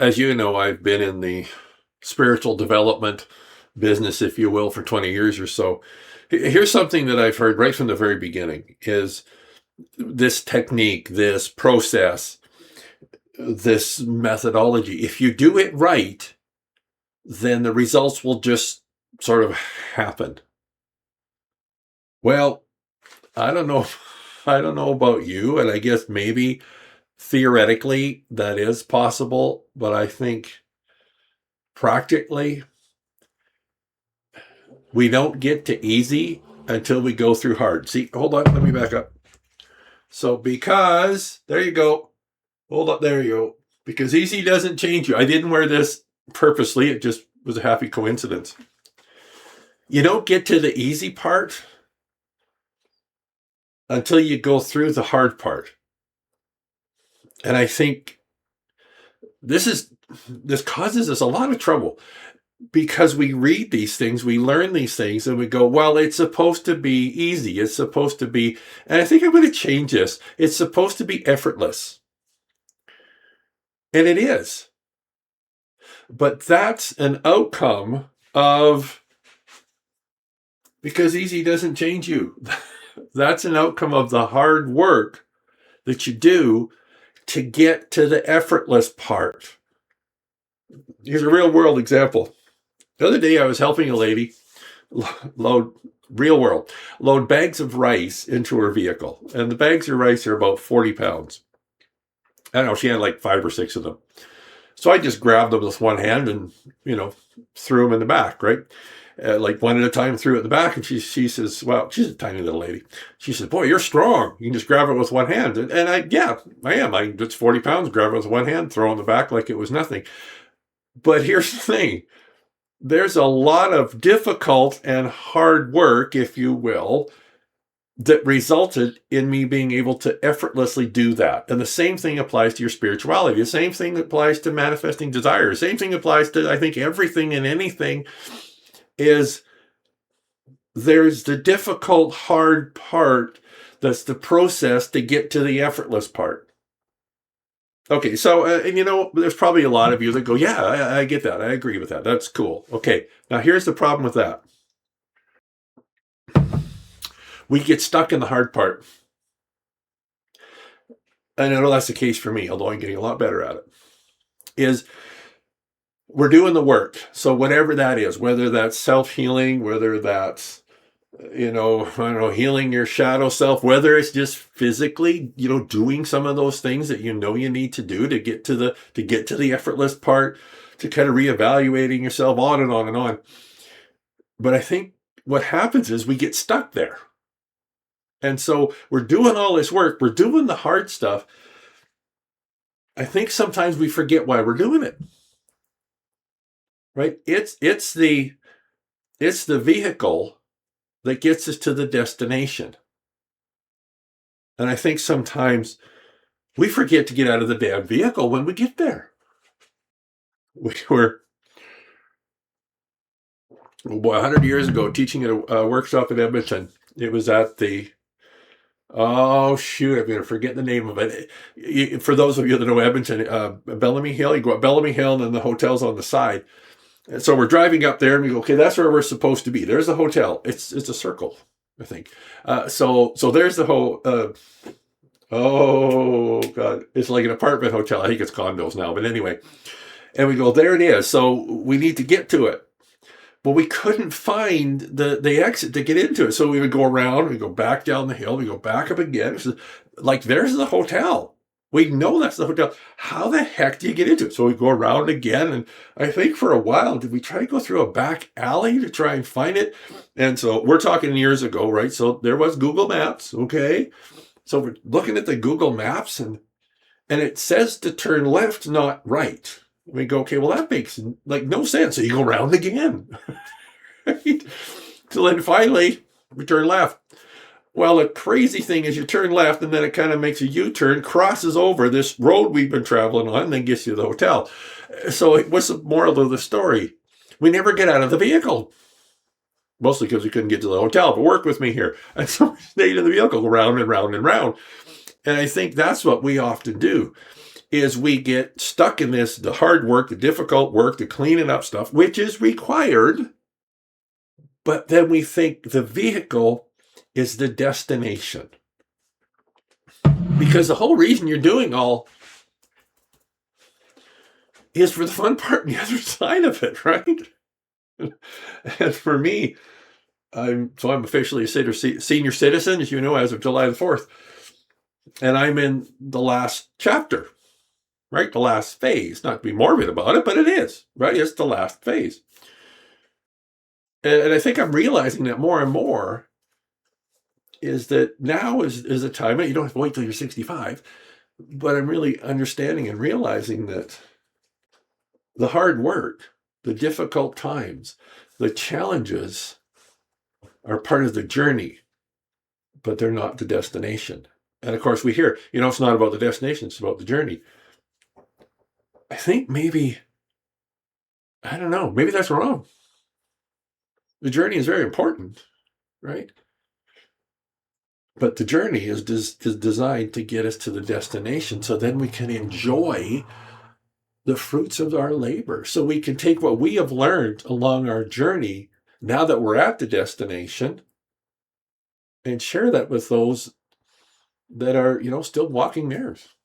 As you know, I've been in the spiritual development business, if you will, for 20 years or so. Here's something that I've heard right from the very beginning is this technique, this process, this methodology. If you do it right, then the results will just sort of happen. Well, I don't know. I don't know about you, and I guess maybe theoretically that is possible, but I think practically we don't get to easy until we go through hard. See, hold on, let me back up. So because, there you go. Hold up, there you go. Because easy doesn't change you. I didn't wear this purposely. It just was a happy coincidence. You don't get to the easy part until you go through the hard part. And I think this causes us a lot of trouble because we read these things, we learn these things, and we go, well, it's supposed to be easy. It's supposed to be, and I think I'm going to change this. It's supposed to be effortless. And it is. But that's an outcome of, because easy doesn't change you. That's an outcome of the hard work that you do to get to the effortless part. Here's a real world example. The other day I was helping a lady load bags of rice into her vehicle. And the bags of rice are about 40 pounds. I don't know, she had like 5 or 6 of them. So I just grabbed them with one hand and, threw them in the back, right? Like one at a time, threw it in the back. And she says, well, she's a tiny little lady. She says, boy, you're strong. You can just grab it with one hand. And I am. It's 40 pounds, grab it with one hand, throw it in the back like it was nothing. But here's the thing. There's a lot of difficult and hard work, if you will, that resulted in me being able to effortlessly do that. And the same thing applies to your spirituality. The same thing applies to manifesting desire. The same thing applies to, I think, everything and anything. Is there's the difficult, hard part that's the process to get to the effortless part. Okay, so, there's probably a lot of you that go, yeah, I get that. I agree with that. That's cool. Okay, now here's the problem with that. We get stuck in the hard part. And I know that's the case for me, although I'm getting a lot better at it, is we're doing the work. So whatever that is, whether that's self-healing, whether that's, healing your shadow self, whether it's just physically, doing some of those things that you need to do to get to the effortless part, to kind of reevaluating yourself, on and on and on. But I think what happens is we get stuck there. And so we're doing all this work, we're doing the hard stuff. I think sometimes we forget why we're doing it. Right? It's the vehicle that gets us to the destination. And I think sometimes we forget to get out of the damn vehicle when we get there. We were, 100 years ago teaching at a workshop in Edmonton. It was at the, oh shoot, I'm going to forget the name of it. For those of you that know Edmonton, Bellamy Hill, you go up Bellamy Hill and then the hotel's on the side. And so we're driving up there and we go, okay, that's where we're supposed to be. There's the hotel. It's a circle, I think. So there's the whole, oh God, it's like an apartment hotel. I think it's condos now, but anyway. And we go, there it is. So we need to get to it. But we couldn't find the exit to get into it. So we would go around, we go back down the hill, we go back up again. Like, there's the hotel. We know that's the hotel. How the heck do you get into it? So we go around again. And I think for a while, did we try to go through a back alley to try and find it? And so we're talking years ago, right? So there was Google Maps, okay? So we're looking at the Google Maps and it says to turn left, not right. We go, okay, well, that makes no sense. So you go around again. Right? So then finally, we turn left. Well, the crazy thing is you turn left and then it kind of makes a U-turn, crosses over this road we've been traveling on, and then gets you to the hotel. So what's the moral of the story? We never get out of the vehicle. Mostly because we couldn't get to the hotel, but work with me here. And so we stayed in the vehicle, round and round and round. And I think that's what we often do. is we get stuck in this, the hard work, the difficult work, the cleaning up stuff, which is required. But then we think the vehicle is the destination. Because the whole reason you're doing all is for the fun part and the other side of it, right? And for me, I'm officially a senior citizen, as you know, as of July the 4th. And I'm in the last chapter, right? The last phase. Not to be morbid about it, but it is, right? It's the last phase. And I think I'm realizing that more and more is that now is a time, you don't have to wait till you're 65, but I'm really understanding and realizing that the hard work, the difficult times, the challenges are part of the journey, but they're not the destination. And of course we hear, it's not about the destination, it's about the journey. I think maybe, I don't know, maybe that's wrong. The journey is very important, right? But the journey is designed to get us to the destination so then we can enjoy the fruits of our labor. So we can take what we have learned along our journey, now that we're at the destination, and share that with those that are, still walking theirs.